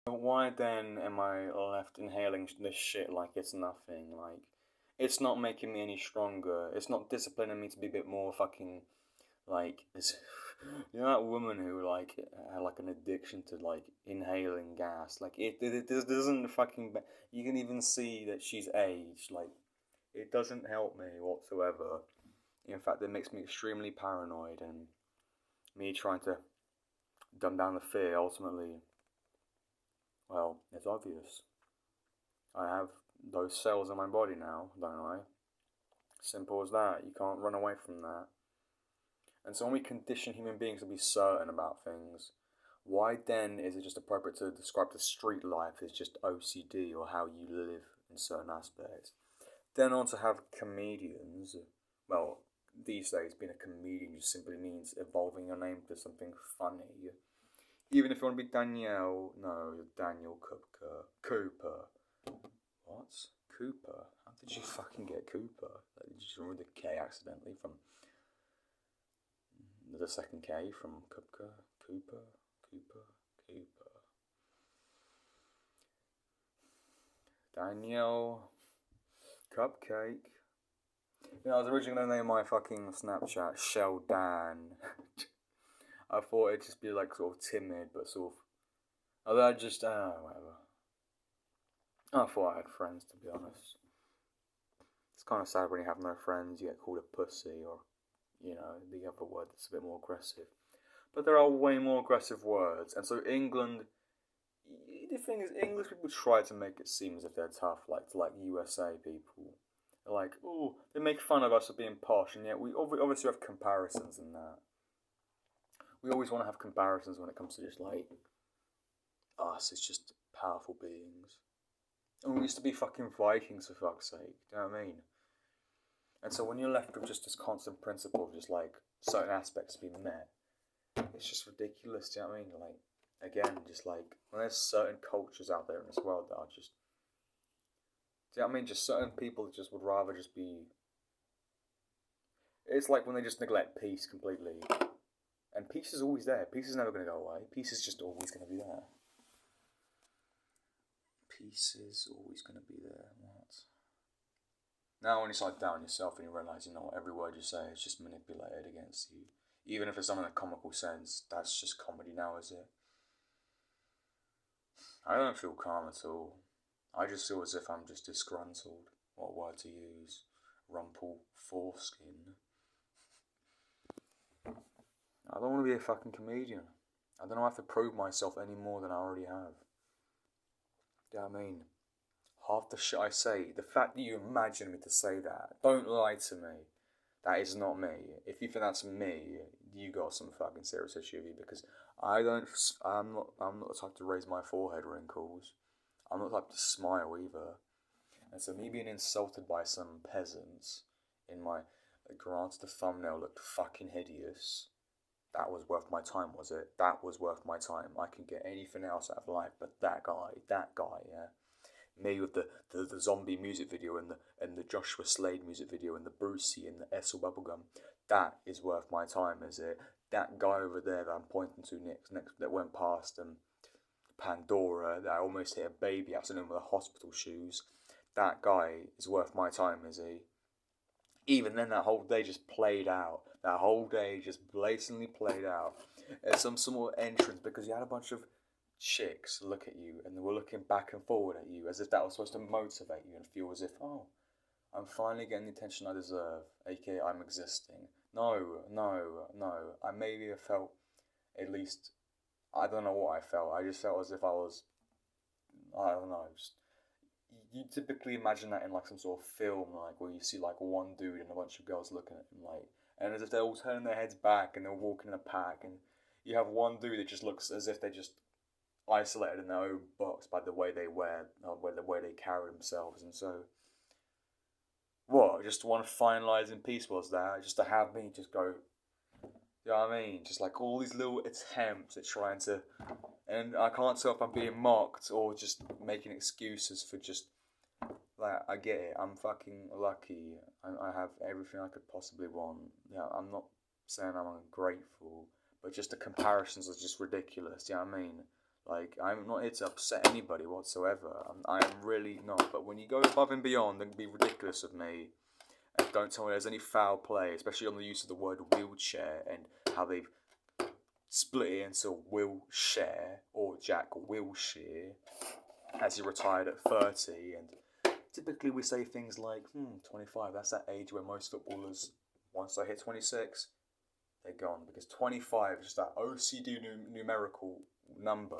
Why then am I left inhaling this shit like it's nothing? Like, it's not making me any stronger. It's not disciplining me to be a bit more fucking, like, you know that woman who, like, had, like, an addiction to, like, inhaling gas? Like, it doesn't fucking, you can even see that she's aged. Like, it doesn't help me whatsoever. In fact, it makes me extremely paranoid, and me trying to dumb down the fear ultimately, well, it's obvious. I have those cells in my body now, don't I? Simple as that. You can't run away from that. And so when we condition human beings to be certain about things, why then is it just appropriate to describe the street life as just OCD or how you live in certain aspects? Then on to have comedians. Well, these days being a comedian just simply means evolving your name to something funny. Even if you want to be Danielle, no, you're Daniel Cooper. What? Cooper? How did you fucking get Cooper? Like, did you remove the K accidentally from the second K from Cooper? Cooper? Danielle Cupcake. You know, I was originally going to name my fucking Snapchat Shell Dan. I thought it'd just be like sort of timid, but sort of. Although I just, whatever. I thought I had friends, to be honest. It's kind of sad when you have no friends, you get called a pussy, or, you know, the other word that's a bit more aggressive. But there are way more aggressive words, and so England. The thing is, English people try to make it seem as if they're tough, like to like USA people. They're like, oh, they make fun of us for being posh, and yet we obviously have comparisons in that. We always want to have comparisons when it comes to just like us. It's just powerful beings. And we used to be fucking Vikings for fuck's sake. Do you know what I mean? And so when you're left with just this constant principle of just like certain aspects being met, it's just ridiculous. Do you know what I mean? Like, again, just like when there's certain cultures out there in this world that are just, do you know what I mean? Just certain people just would rather just be. It's like when they just neglect peace completely. And peace is always there. Peace is never going to go away. Peace is just always going to be there. Peace is always going to be there. What? Now, when you start down yourself and you realise, you know, every word you say is just manipulated against you. Even if it's done in a comical sense, that's just comedy now, is it? I don't feel calm at all. I just feel as if I'm just disgruntled. What word to use? Rumple foreskin. I don't want to be a fucking comedian. I don't have to prove myself any more than I already have. Do you know what I mean? Half the shit I say, the fact that you imagine me to say that, don't lie to me. That is not me. If you think that's me, you got some fucking serious issue with you because I'm not the type to raise my forehead wrinkles. I'm not the type to smile either. And so me being insulted by some peasants in my, granted the thumbnail looked fucking hideous. That was worth my time, was it? That was worth my time. I can get anything else out of life, but that guy, yeah. Me with the zombie music video and the Joshua Slade music video and the Brucey and the Essel Bubblegum. That is worth my time, is it? That guy over there that I'm pointing to next that went past Pandora that I almost hit a baby accident with the hospital shoes. That guy is worth my time, is he? Even then, that whole day just played out. That whole day just blatantly played out as some sort of entrance because you had a bunch of chicks look at you and they were looking back and forward at you as if that was supposed to motivate you and feel as if, oh, I'm finally getting the attention I deserve, aka I'm existing. No. I maybe have felt at least, I don't know what I felt. I just felt as if I was, I don't know, just, you typically imagine that in like some sort of film, like where you see like one dude and a bunch of girls looking at him, like, and as if they're all turning their heads back and they're walking in a pack, and you have one dude that just looks as if they just isolated in their own box by the way they wear, or by the way they carry themselves, and so what? Just one finalising piece was that, just to have me just go, you know what I mean? Just like all these little attempts at trying to, and I can't tell if I'm being mocked or just making excuses for just, like, I get it, I'm fucking lucky, I have everything I could possibly want, yeah, I'm not saying I'm ungrateful, but just the comparisons are just ridiculous, you know what I mean? Like, I'm not here to upset anybody whatsoever. I am really not. But when you go above and beyond and be ridiculous of me, and don't tell me there's any foul play, especially on the use of the word wheelchair and how they've split it into Wilshire or Jack Wilshere as he retired at 30. And typically we say things like, 25, that's that age where most footballers, once they hit 26, they're gone. Because 25 is just that OCD numerical number.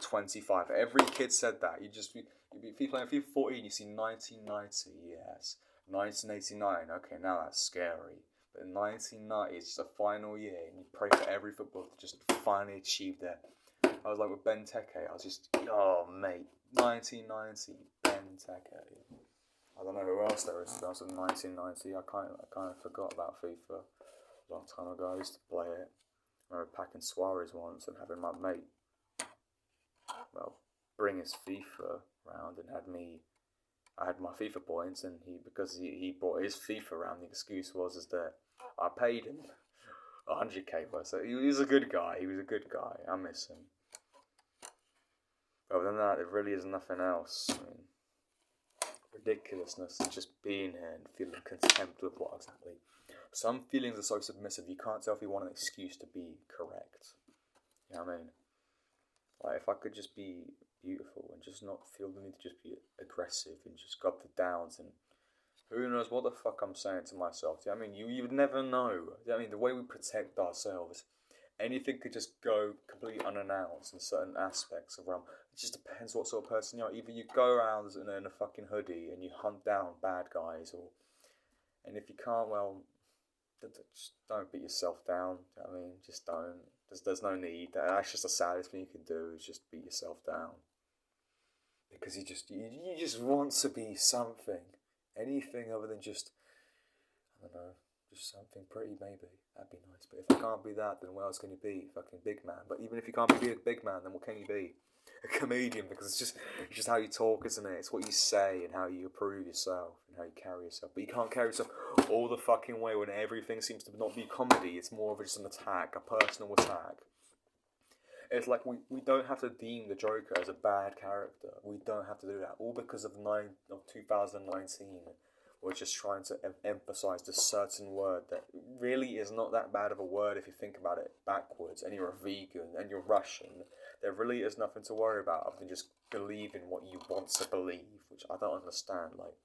25. Every kid said that. If you play FIFA 14, you see 1990, yes. 1989, okay, now that's scary. But 1990 is just a final year, and you pray for every footballer to just finally achieve that. I was like with Benteke, I was just, oh mate, 1990, Benteke. I don't know who else there is. That was in 1990. I kind of forgot about FIFA a long time ago. I used to play it. I remember packing Suarez once and having my mate, bring his FIFA round and I had my FIFA points, and because he brought his FIFA round, the excuse was that I paid him 100k for it. So he was a good guy. I miss him. But other than that, there really is nothing else. I mean, ridiculousness and just being here and feeling contempt with what exactly. Some feelings are so submissive, you can't tell if you want an excuse to be correct. You know what I mean? Like, if I could just be beautiful and just not feel the need to just be aggressive and just go up the downs, and who knows what the fuck I'm saying to myself. Do you know what I mean? You would never know. Do you know what I mean? The way we protect ourselves, anything could just go completely unannounced in certain aspects of realm. It just depends what sort of person you are. Either you go around in a fucking hoodie and you hunt down bad guys, and if you can't, well, just don't beat yourself down. Do you know what I mean? Just don't. There's no need. That's just the saddest thing you can do, is just beat yourself down. Because you just want to be something. Anything other than just, I don't know, just something pretty maybe. That'd be nice. But if I can't be that, then what else can you be? Fucking big man. But even if you can't be a big man, then what can you be? A comedian, because it's just how you talk, isn't it? It's what you say and how you approve yourself and how you carry yourself. But you can't carry yourself all the fucking way when everything seems to not be comedy. It's more of just an attack, a personal attack. It's like we don't have to deem the Joker as a bad character. We don't have to do that. All because of 2019, we're just trying to emphasize this certain word that really is not that bad of a word if you think about it backwards, and you're a vegan and you're Russian. There really is nothing to worry about other than just believing what you want to believe, which I don't understand. Like,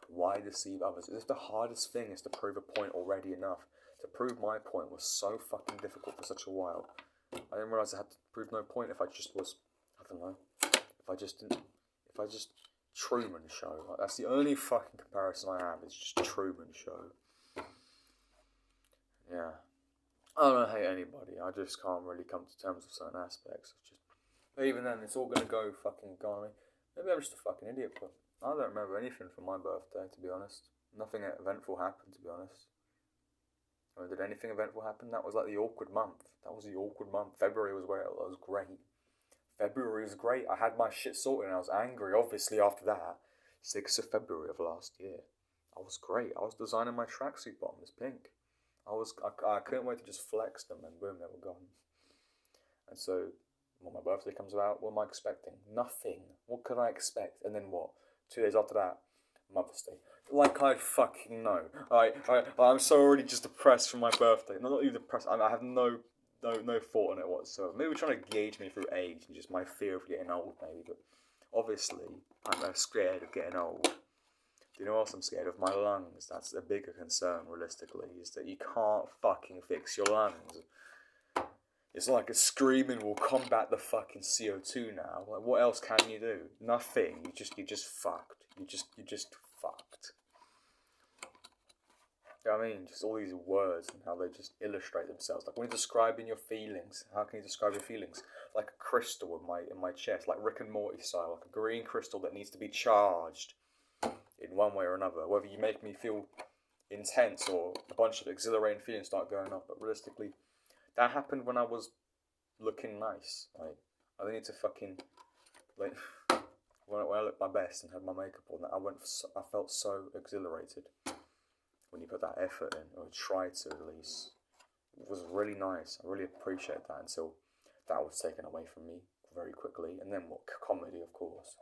why deceive others? If the hardest thing is to prove a point already enough, to prove my point was so fucking difficult for such a while. I didn't realise I had to prove no point if I just was, I don't know, if I just Truman Show. Like, that's the only fucking comparison I have, is just Truman Show. Yeah. I don't hate anybody, I just can't really come to terms with certain aspects. But even then, it's all gonna go fucking gone. Maybe I'm just a fucking idiot, but I don't remember anything from my birthday, to be honest. Nothing eventful happened, to be honest. Or did anything eventful happen? That was like the awkward month. February was where it was great. February was great. I had my shit sorted and I was angry, obviously, after that. 6th of February of last year. I was great. I was designing my tracksuit bottoms pink. I couldn't wait to just flex them, and boom, they were gone. And so, when my birthday comes about, what am I expecting? Nothing. What could I expect? And then what? 2 days after that, Mother's Day. Like I'd fucking know. I'm so already just depressed from my birthday. Not even depressed. I have no thought on it whatsoever. Maybe we're trying to gauge me through age and just my fear of getting old, maybe. But obviously, I'm scared of getting old. Do you know what else I'm scared of? My lungs. That's a bigger concern, realistically, is that you can't fucking fix your lungs. It's like a screaming will combat the fucking CO2 now. Like, what else can you do? Nothing. You're just fucked. You're just fucked. You know what I mean? Just all these words and how they just illustrate themselves. Like when you're describing your feelings, how can you describe your feelings? Like a crystal in my chest, like Rick and Morty style, like a green crystal that needs to be charged in one way or another. Whether you make me feel intense or a bunch of exhilarating feelings start going up. But realistically, that happened when I was looking nice. Like, I need to fucking, like, when I looked my best and had my makeup on, I felt so exhilarated. When you put that effort in, or try to at least, it was really nice. I really appreciate that until that was taken away from me very quickly, and then what? Comedy, of course.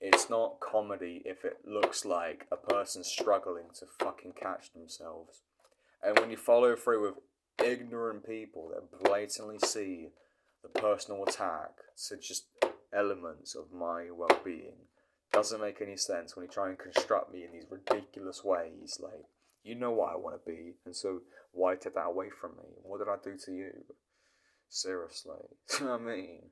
It's not comedy if it looks like a person struggling to fucking catch themselves. And when you follow through with ignorant people that blatantly see the personal attack to just elements of my well-being, doesn't make any sense when you try and construct me in these ridiculous ways. Like, you know what I want to be, and so why take that away from me? What did I do to you? Seriously. You know what I mean?